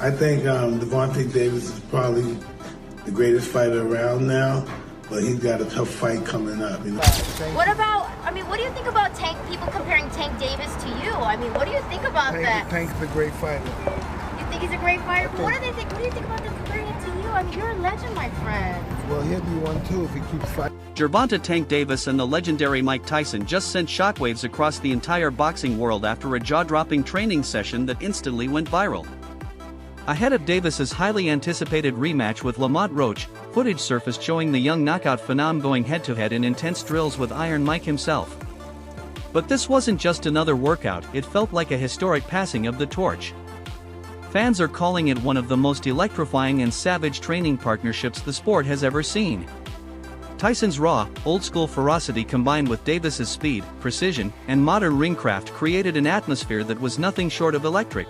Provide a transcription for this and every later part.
I think Gervonta Davis is probably the greatest fighter around now, but he's got a tough fight coming up. You know? What about, what do you think about people comparing Tank Davis to you? What do you think about that? Tank's a great fighter. You think he's a great fighter? But what do you think about them comparing him to you? You're a legend, my friend. Well, he'll be one too if he keeps fighting. Gervonta "Tank" Davis and the legendary Mike Tyson just sent shockwaves across the entire boxing world after a jaw-dropping training session that instantly went viral. Ahead of Davis's highly anticipated rematch with Lamont Roach, footage surfaced showing the young knockout phenom going head-to-head in intense drills with Iron Mike himself. But this wasn't just another workout, it felt like a historic passing of the torch. Fans are calling it one of the most electrifying and savage training partnerships the sport has ever seen. Tyson's raw, old-school ferocity combined with Davis's speed, precision, and modern ringcraft created an atmosphere that was nothing short of electric.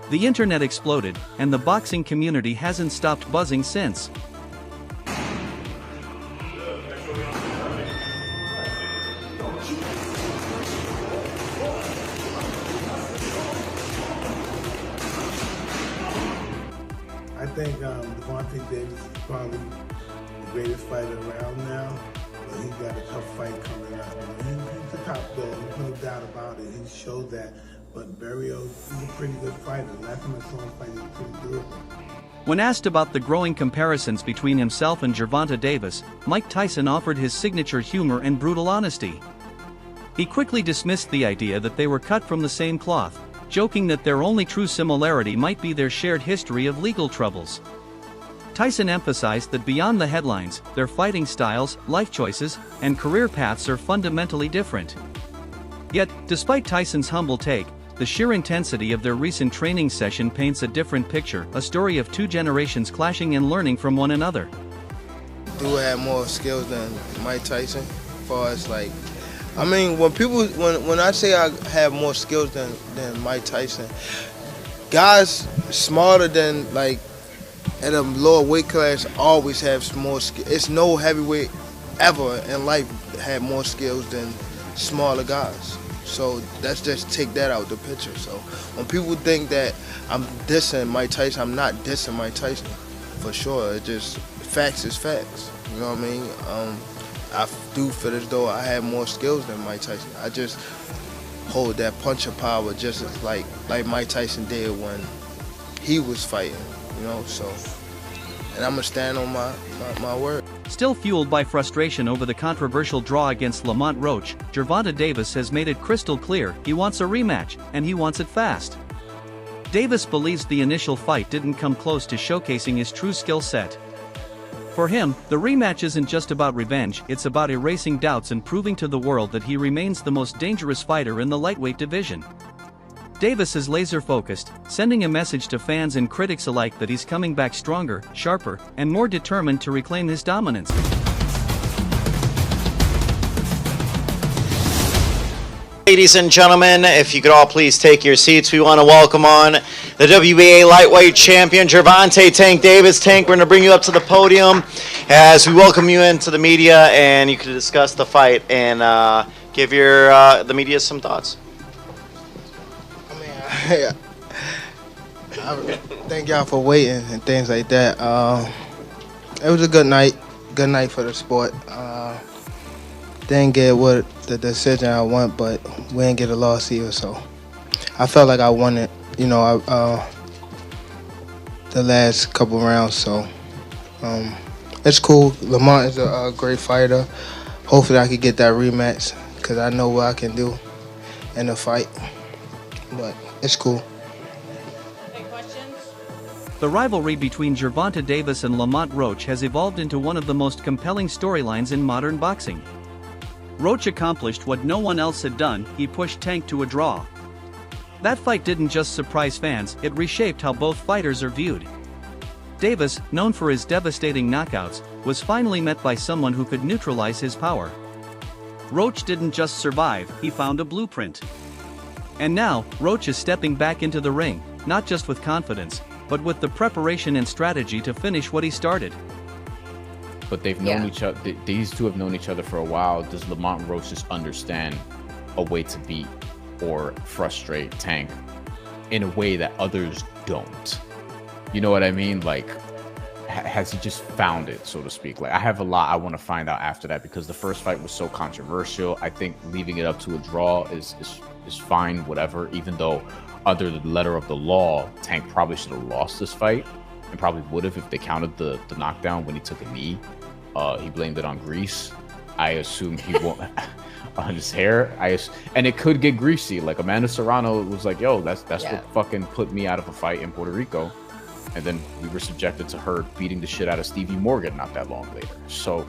The internet exploded, and the boxing community hasn't stopped buzzing since. I think Gervonta Davis is probably the greatest fighter around now, but he's got a tough fight coming up. He's the top dog, there's no doubt about it. He showed that. But Barrio is a pretty good fighter. Last time I saw him fight, he was pretty good. When asked about the growing comparisons between himself and Gervonta Davis, Mike Tyson offered his signature humor and brutal honesty. He quickly dismissed the idea that they were cut from the same cloth, joking that their only true similarity might be their shared history of legal troubles. Tyson emphasized that beyond the headlines, their fighting styles, life choices, and career paths are fundamentally different. Yet, despite Tyson's humble take, the sheer intensity of their recent training session paints a different picture, a story of two generations clashing and learning from one another. Do have more skills than Mike Tyson, as far as when I say I have more skills than Mike Tyson, guys smarter than at a lower weight class always have more skill. It's no heavyweight ever in life had more skills than smaller guys. So let's just take that out the picture. So when people think that I'm dissing Mike Tyson, I'm not dissing Mike Tyson, for sure. It's just facts is facts. You know what I mean? I do feel as though I have more skills than Mike Tyson. I just hold that puncher power just as like Mike Tyson did when he was fighting. You know, so. And I'm gonna stand on my word. Still fueled by frustration over the controversial draw against Lamont Roach, Gervonta Davis has made it crystal clear he wants a rematch, and he wants it fast. Davis believes the initial fight didn't come close to showcasing his true skill set. For him, the rematch isn't just about revenge, it's about erasing doubts and proving to the world that he remains the most dangerous fighter in the lightweight division. Davis is laser-focused, sending a message to fans and critics alike that he's coming back stronger, sharper, and more determined to reclaim his dominance. Ladies and gentlemen, if you could all please take your seats, we want to welcome on the WBA lightweight champion, Gervonta "Tank" Davis. Tank, we're going to bring you up to the podium as we welcome you into the media, and you can discuss the fight and give the media some thoughts. Thank y'all for waiting and things like that. It was a good night for the sport. Didn't get what the decision I want, but we didn't get a loss either. So I felt like I won it, the last couple rounds. So it's cool. Lamont is a great fighter. Hopefully I could get that rematch because I know what I can do in a fight. But it's cool. Any questions? The rivalry between Gervonta Davis and Lamont Roach has evolved into one of the most compelling storylines in modern boxing. Roach accomplished what no one else had done, he pushed Tank to a draw. That fight didn't just surprise fans, it reshaped how both fighters are viewed. Davis, known for his devastating knockouts, was finally met by someone who could neutralize his power. Roach didn't just survive, he found a blueprint. And now, Roach is stepping back into the ring, not just with confidence, but with the preparation and strategy to finish what he started. But they've known each other. These two have known each other for a while. Does Lamont Roach just understand a way to beat or frustrate Tank in a way that others don't? You know what I mean? Like, has he just found it, so to speak? Like, I have a lot I want to find out after that, because the first fight was so controversial. I think leaving it up to a draw is fine, whatever, even though under the letter of the law, Tank probably should have lost this fight, and probably would have if they counted the knockdown when he took a knee. He blamed it on grease. I assume he won't on his hair. And it could get greasy. Like, Amanda Serrano was like, yo, that's what fucking put me out of a fight in Puerto Rico. And then we were subjected to her beating the shit out of Stevie Morgan not that long later. So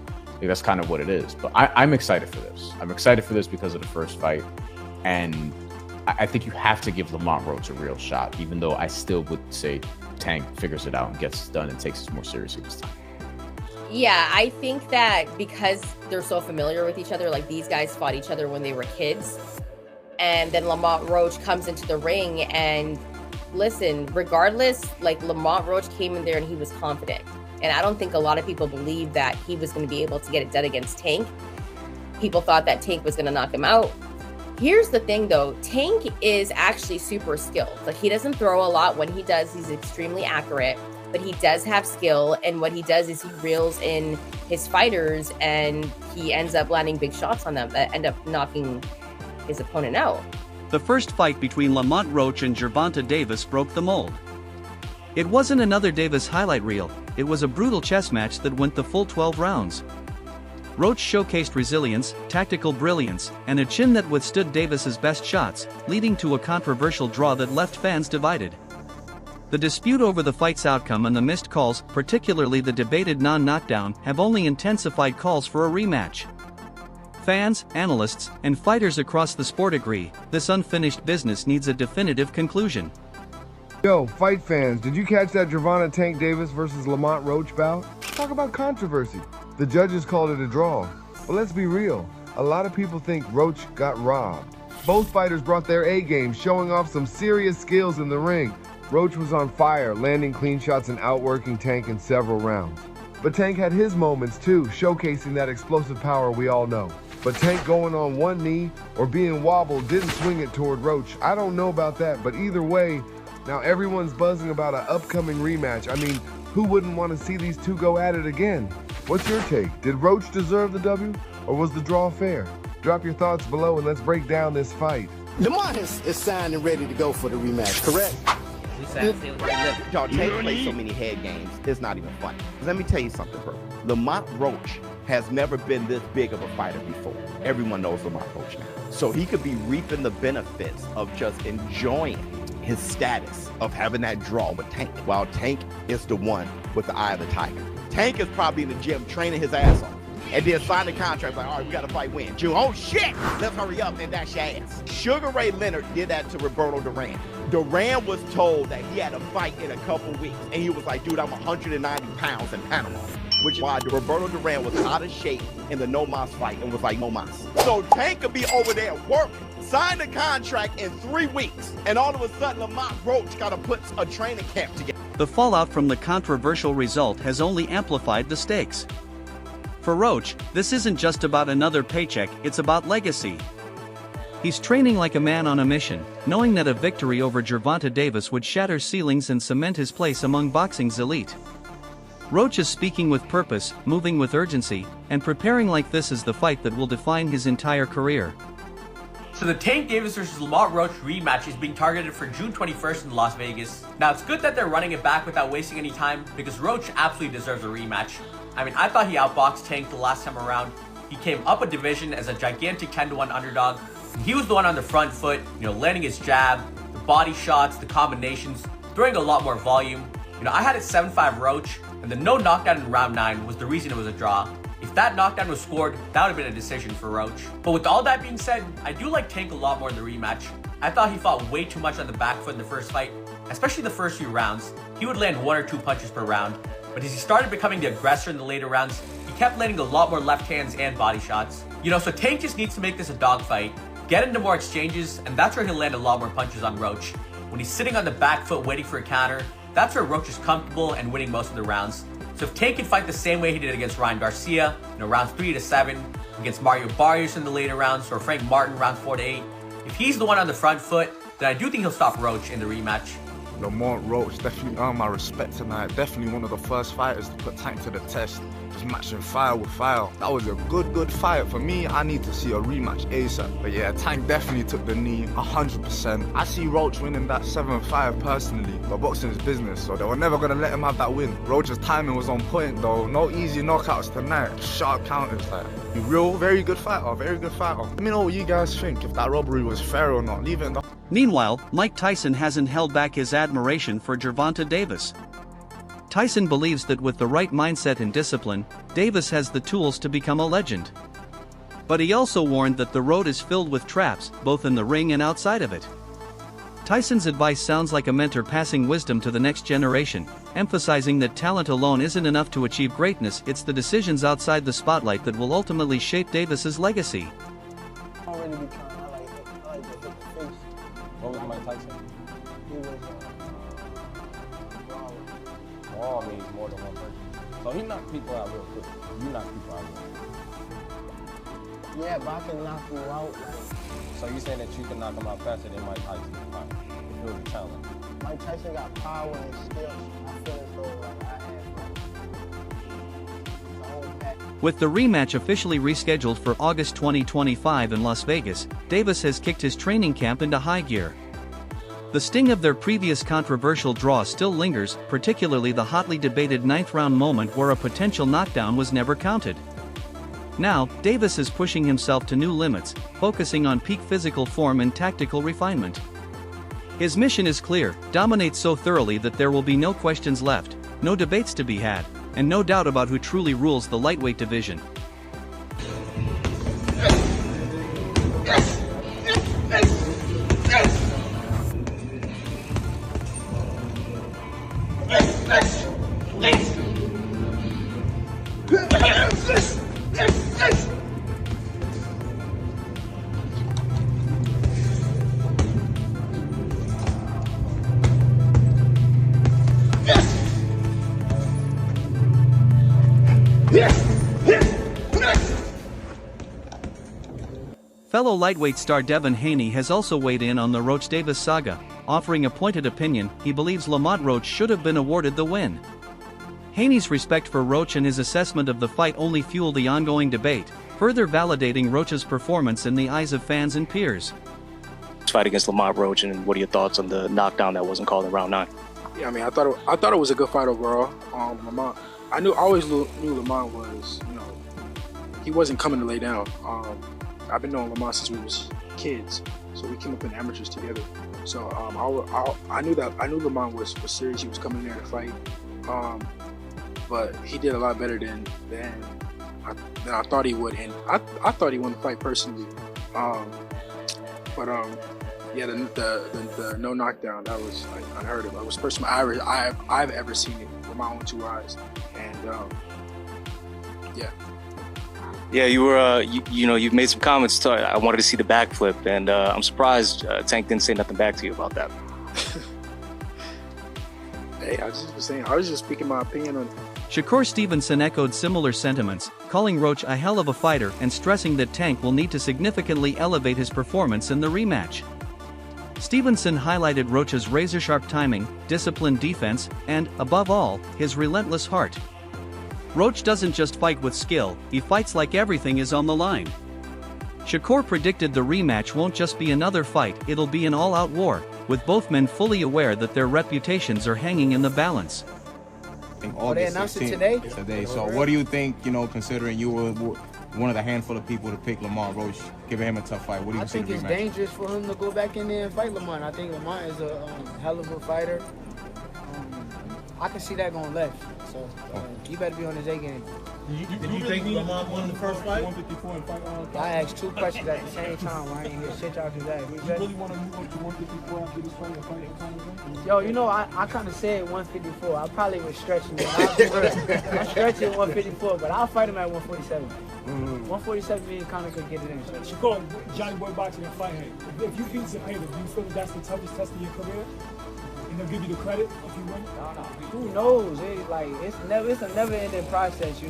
like, that's kind of what it is. But I'm excited for this. I'm excited for this because of the first fight. And I think you have to give Lamont Roach a real shot, even though I still would say Tank figures it out and gets it done and takes it more seriously this time. Yeah, I think that because they're so familiar with each other, like these guys fought each other when they were kids. And then Lamont Roach comes into the ring and listen, regardless, like Lamont Roach came in there and he was confident. And I don't think a lot of people believed that he was going to be able to get it done against Tank. People thought that Tank was going to knock him out. Here's the thing though, Tank is actually super skilled. Like, he doesn't throw a lot. When he does, he's extremely accurate, but he does have skill. And what he does is he reels in his fighters and he ends up landing big shots on them that end up knocking his opponent out. The first fight between Lamont Roach and Gervonta Davis broke the mold. It wasn't another Davis highlight reel, it was a brutal chess match that went the full 12 rounds. Roach showcased resilience, tactical brilliance, and a chin that withstood Davis's best shots, leading to a controversial draw that left fans divided. The dispute over the fight's outcome and the missed calls, particularly the debated non-knockdown, have only intensified calls for a rematch. Fans, analysts, and fighters across the sport agree, this unfinished business needs a definitive conclusion. Yo, fight fans, did you catch that Gervonta Tank Davis versus Lamont Roach bout? Talk about controversy. The judges called it a draw. But let's be real, a lot of people think Roach got robbed. Both fighters brought their A-game, showing off some serious skills in the ring. Roach was on fire, landing clean shots and outworking Tank in several rounds. But Tank had his moments too, showcasing that explosive power we all know. But Tank going on one knee or being wobbled didn't swing it toward Roach. I don't know about that, but either way, now everyone's buzzing about an upcoming rematch. I mean, who wouldn't want to see these two go at it again? What's your take? Did Roach deserve the W, or was the draw fair? Drop your thoughts below and let's break down this fight. Lamont is signed and ready to go for the rematch, correct? Y'all, Tank plays so many head games, it's not even funny. Let me tell you something, bro. Lamont Roach has never been this big of a fighter before. Everyone knows Lamont Roach now. So he could be reaping the benefits of just enjoying his status of having that draw with Tank, while Tank is the one with the eye of the tiger. Tank is probably in the gym training his ass off, and then sign the contract like, all right, we got to fight when? June. Oh shit, let's hurry up and dash your ass. Sugar Ray Leonard did that to Roberto Duran. Duran was told that he had a fight in a couple weeks, and he was like, dude, I'm 190 pounds in Panama. Which is why Roberto Duran was out of shape in the No Mas fight and was like, no mas. So Tank could be over there working, sign the contract in 3 weeks, and all of a sudden Lamont Roach got to put a training camp together. The fallout from the controversial result has only amplified the stakes. For Roach, this isn't just about another paycheck, it's about legacy. He's training like a man on a mission, knowing that a victory over Gervonta Davis would shatter ceilings and cement his place among boxing's elite. Roach is speaking with purpose, moving with urgency, and preparing like this is the fight that will define his entire career. So the Tank Davis vs. Lamont Roach rematch is being targeted for June 21st in Las Vegas. Now it's good that they're running it back without wasting any time, because Roach absolutely deserves a rematch. I mean, I thought he outboxed Tank the last time around. He came up a division as a gigantic 10-1 underdog. He was the one on the front foot, landing his jab, the body shots, the combinations, throwing a lot more volume. I had it 7-5 Roach, and the no knockdown in round 9 was the reason it was a draw. If that knockdown was scored, that would have been a decision for Roach. But with all that being said, I do like Tank a lot more in the rematch. I thought he fought way too much on the back foot in the first fight, especially the first few rounds. He would land 1 or 2 punches per round. But as he started becoming the aggressor in the later rounds, he kept landing a lot more left hands and body shots. So Tank just needs to make this a dogfight, get into more exchanges, and that's where he'll land a lot more punches on Roach. When he's sitting on the back foot waiting for a counter, that's where Roach is comfortable and winning most of the rounds. So if Tank can fight the same way he did against Ryan Garcia, rounds 3 to 7, against Mario Barrios in the later rounds, or Frank Martin rounds 4 to 8, if he's the one on the front foot, then I do think he'll stop Roach in the rematch. Lamont Roach definitely earned my respect tonight. Definitely one of the first fighters to put Tank to the test. Just matching fire with fire. That was a good fight. For me, I need to see a rematch ASAP. But yeah, Tank definitely took the knee 100%. I see Roach winning that 7-5 personally. But boxing is business, so they were never gonna let him have that win. Roach's timing was on point though. No easy knockouts tonight. Sharp counters, like real, very good fighter, very good fighter. Let me know what you guys think, if that robbery was fair or not. Leave it in the... Meanwhile, Mike Tyson hasn't held back his admiration for Gervonta Davis. Tyson believes that with the right mindset and discipline, Davis has the tools to become a legend. But he also warned that the road is filled with traps, both in the ring and outside of it. Tyson's advice sounds like a mentor passing wisdom to the next generation, emphasizing that talent alone isn't enough to achieve greatness, it's the decisions outside the spotlight that will ultimately shape Davis's legacy. I don't really be trying. I like to hit the face. What was Mike Tyson? He was Brawl means more than one person. So he knocked people out real quick. You knock people out real quick. Yeah, but I can knock you out. So you saying that you can knock him out faster than Mike Tyson? If it was a challenge. Mike Tyson got power and skill. I feel as though like I have. With the rematch officially rescheduled for August 2025 in Las Vegas, Davis has kicked his training camp into high gear. The sting of their previous controversial draw still lingers, particularly the hotly debated 9th-round moment where a potential knockdown was never counted. Now, Davis is pushing himself to new limits, focusing on peak physical form and tactical refinement. His mission is clear: dominate so thoroughly that there will be no questions left, no debates to be had, and no doubt about who truly rules the lightweight division. Fellow lightweight star Devin Haney has also weighed in on the Roach-Davis saga, offering a pointed opinion. He believes Lamont Roach should have been awarded the win. Haney's respect for Roach and his assessment of the fight only fuel the ongoing debate, further validating Roach's performance in the eyes of fans and peers. Fight against Lamont Roach, and what are your thoughts on the knockdown that wasn't called in round 9? Yeah, I mean, I thought it was a good fight overall. Lamont, I always knew Lamont was, he wasn't coming to lay down. I've been knowing Lamont since we was kids, so we came up in amateurs together. So I knew Lamont was serious. He was coming there to fight, but he did a lot better than I thought he would, and I thought he won the fight personally. Yeah, the no knockdown, that was like unheard of. It was the first time I've ever seen it with my own 2 eyes, and yeah. Yeah, you were, you've made some comments. I wanted to see the backflip, and I'm surprised Tank didn't say nothing back to you about that. Hey, I was just speaking my opinion on. Shakur Stevenson echoed similar sentiments, calling Roach a hell of a fighter and stressing that Tank will need to significantly elevate his performance in the rematch. Stevenson highlighted Roach's razor-sharp timing, disciplined defense, and, above all, his relentless heart. Roach doesn't just fight with skill, he fights like everything is on the line. Shakur predicted the rematch won't just be another fight, it'll be an all-out war, with both men fully aware that their reputations are hanging in the balance. They announced it today. So what do you think, considering you were one of the handful of people to pick Lamont Roach, giving him a tough fight? What do you think? I think it's dangerous for him to go back in there and fight Lamont. I think Lamont is a hell of a fighter. I can see that going left. So he better be on his A game. Did you think Lamont won the first fight? 154 and fight I asked 2 questions at the same time. I ain't hear shit y'all do that. You really want to move up to 154 after this fight and fight in Congress? Yo, I kind of said 154. I probably was stretching it. I'm stretching 154, but I'll fight him at 147. 147 me and Conor could get it in. Shakur, Johnny Boy Boxing and fight him. If you beat Zepeda, do you feel that that's the toughest test of your career? And they'll give you the credit if you win? Who knows? It's a never-ending process,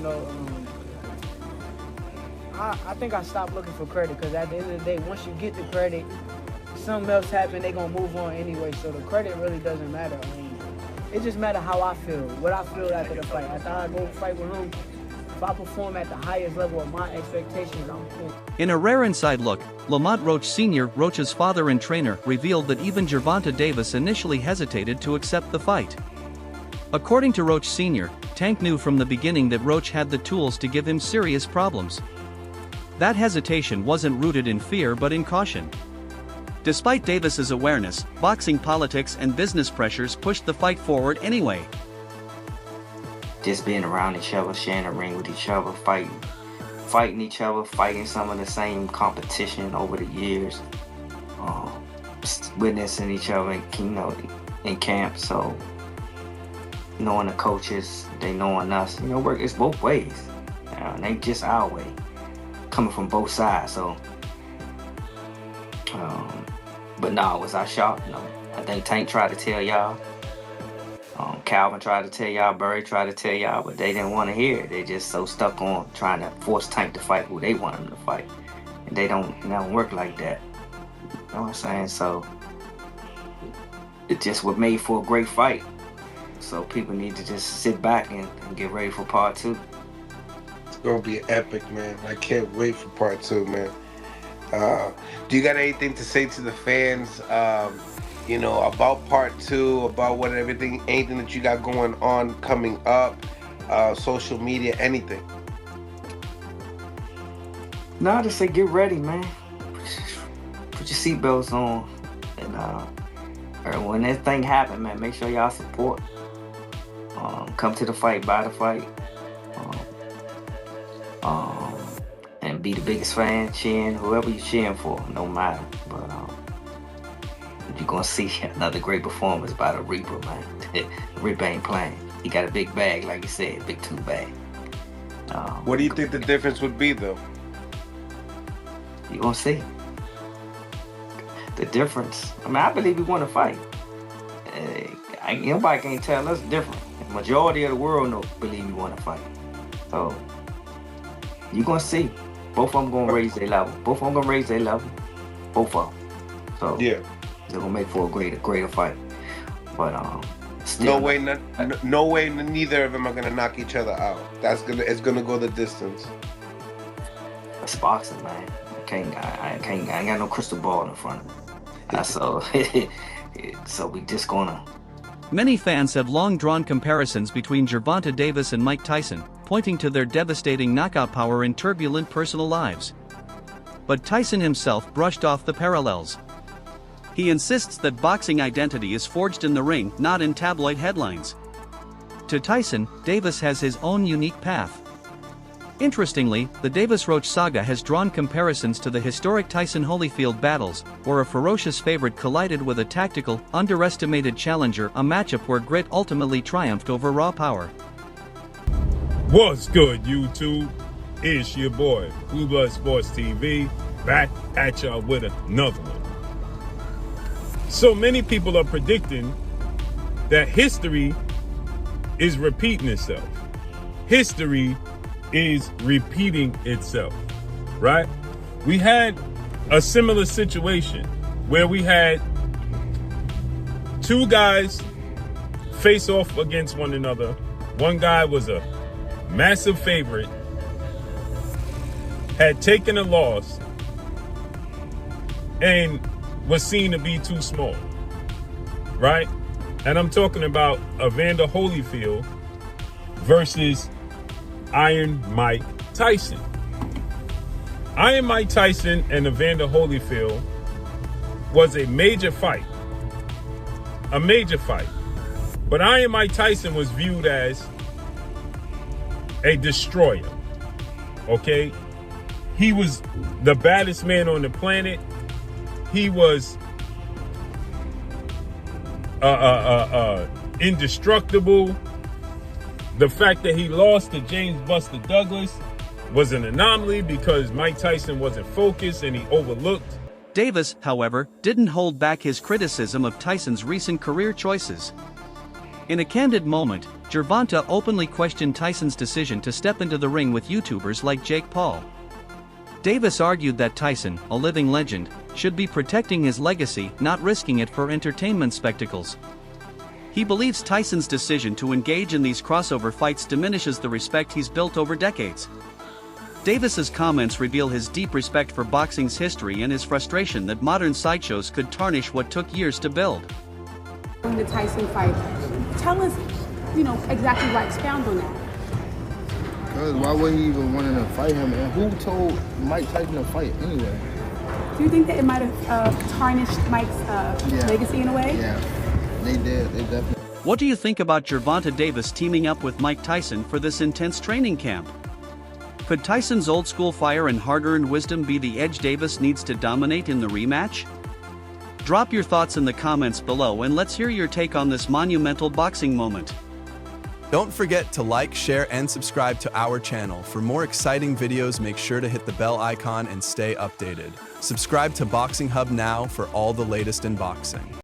I think I stopped looking for credit because at the end of the day, once you get the credit, something else happened, they gonna move on anyway. So the credit really doesn't matter. I mean, it just matter how I feel, what I feel after the fight. After I go fight with him, if I perform at the highest level of my expectations, I'm cool. In a rare inside look, Lamont Roach Sr., Roach's father and trainer, revealed that even Gervonta-Davis initially hesitated to accept the fight. According to Roach Sr., Tank knew from the beginning that Roach had the tools to give him serious problems. That hesitation wasn't rooted in fear but in caution. Despite Davis's awareness, boxing politics and business pressures pushed the fight forward anyway. Just being around each other, sharing a ring with each other, fighting each other, fighting some of the same competition over the years, witnessing each other, in camp. So knowing the coaches, they knowing us, it's both ways. It ain't just our way, coming from both sides. So, but no, was I shocked? No. I think Tank tried to tell y'all. Calvin tried to tell y'all, Burry tried to tell y'all, but they didn't want to hear it. They just so stuck on trying to force Tank to fight who they want him to fight. And they don't work like that. You know what I'm saying? So it just was made for a great fight. So people need to just sit back and get ready for part 2. It's gonna be epic, man. I can't wait for part 2, man. Do you got anything to say to the fans? About part 2, about anything that you got going on coming up, social media, anything? No, I just say get ready, man. Put your seatbelts on, and when that thing happen, man, make sure y'all support. Come to the fight, buy the fight, and be the biggest fan, cheering whoever you're cheering for, no matter. But you're gonna see another great performance by the Reaper, man. The Reaper ain't playing. He got a big bag, like you said, big 2 bag. What do you think the difference would be, though? You gonna see the difference. I believe we want to fight. Nobody can tell us different. The majority of the world believe we want to fight. So you're gonna see. Both of them gonna raise their level. Both of them. So yeah. They're gonna make for a greater fight, but no way neither of them are gonna knock each other out. It's gonna go the distance. It's boxing, man. I ain't got no crystal ball in front of me. So we just gonna. Many fans have long drawn comparisons between Gervonta-Davis and Mike Tyson, pointing to their devastating knockout power in turbulent personal lives. But Tyson himself brushed off the parallels. He insists that boxing identity is forged in the ring, not in tabloid headlines. To Tyson, Davis has his own unique path. Interestingly, the Davis-Roach saga has drawn comparisons to the historic Tyson-Holyfield battles, where a ferocious favorite collided with a tactical, underestimated challenger, a matchup where grit ultimately triumphed over raw power. What's good, YouTube? It's your boy, Blue Blood Sports TV, back at y'all with another one. So many people are predicting that history is repeating itself. History is repeating itself, right? We had a similar situation where we had 2 guys face off against one another. One guy was a massive favorite, had taken a loss, and was seen to be too small, right? And I'm talking about Evander Holyfield versus Iron Mike Tyson. Iron Mike Tyson and Evander Holyfield was a major fight. But Iron Mike Tyson was viewed as a destroyer, okay? He was the baddest man on the planet. He was indestructible. The fact that he lost to James Buster Douglas was an anomaly because Mike Tyson wasn't focused and he overlooked. Davis, however, didn't hold back his criticism of Tyson's recent career choices. In a candid moment, Gervonta openly questioned Tyson's decision to step into the ring with YouTubers like Jake Paul. Davis argued that Tyson, a living legend, should be protecting his legacy, not risking it for entertainment spectacles. He believes Tyson's decision to engage in these crossover fights diminishes the respect he's built over decades. Davis's comments reveal his deep respect for boxing's history and his frustration that modern sideshows could tarnish what took years to build. The Tyson fight, tell us, exactly why, expound on that. Because why would he even want to fight him? And who told Mike Tyson to fight anyway? Do you think that it might have tarnished Mike's legacy in a way? Yeah, they did. They definitely. What do you think about Gervonta Davis teaming up with Mike Tyson for this intense training camp? Could Tyson's old-school fire and hard-earned wisdom be the edge Davis needs to dominate in the rematch? Drop your thoughts in the comments below and let's hear your take on this monumental boxing moment. Don't forget to like, share, and subscribe to our channel. For more exciting videos, make sure to hit the bell icon and stay updated. Subscribe to Boxing Hub now for all the latest in boxing.